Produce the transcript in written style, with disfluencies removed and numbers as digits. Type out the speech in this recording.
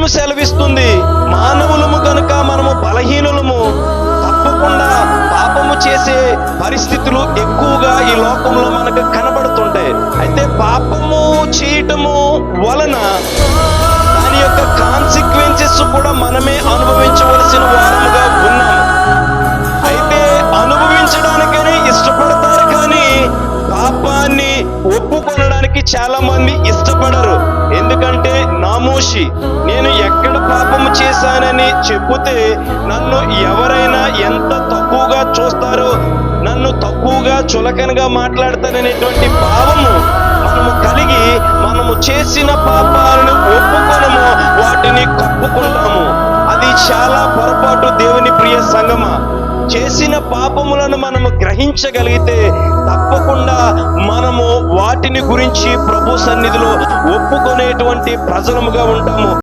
వాక్యము సెలవిస్తుంది, మానవులము కనుక మనము బలహీనులము, తప్పకుండా పాపము చేసే పరిస్థితులు ఎక్కువగా ఈ లోకంలో మనకు కనబడుతుంటాయి. అయితే పాపము చేయటము వలన దాని యొక్క కాన్సిక్వెన్సెస్ కూడా మనమే అనుభవించవలసిన వారముగా ఉన్నాము. అయితే అనుభవించడానికనే ఇష్టపడతారు, కానీ పాపాన్ని ఒప్పుకొనడానికి చాలా మంది ఇష్టపడరు. ఎందుకంటే నామోషి, నేను ఎక్కడ పాపము చేశానని చెబితే నన్ను ఎవరైనా ఎంత తక్కువగా చూస్తారో, నన్ను తక్కువగా చులకనగా మాట్లాడతారనేటువంటి భావము మనము కలిగి మనము చేసిన పాపాలను ఒప్పుకొనము, వాటిని కప్పుకుంటాము. అది చాలా పొరపాటు. దేవుని ప్రియ సంగమా, చేసిన పాపములను మనము గ్రహించగలిగితే తప్పకుండా మనము వాటిని గురించి ప్రభు సన్నిధిలో ఒప్పుకునేటువంటి ప్రజలముగా ఉంటాము.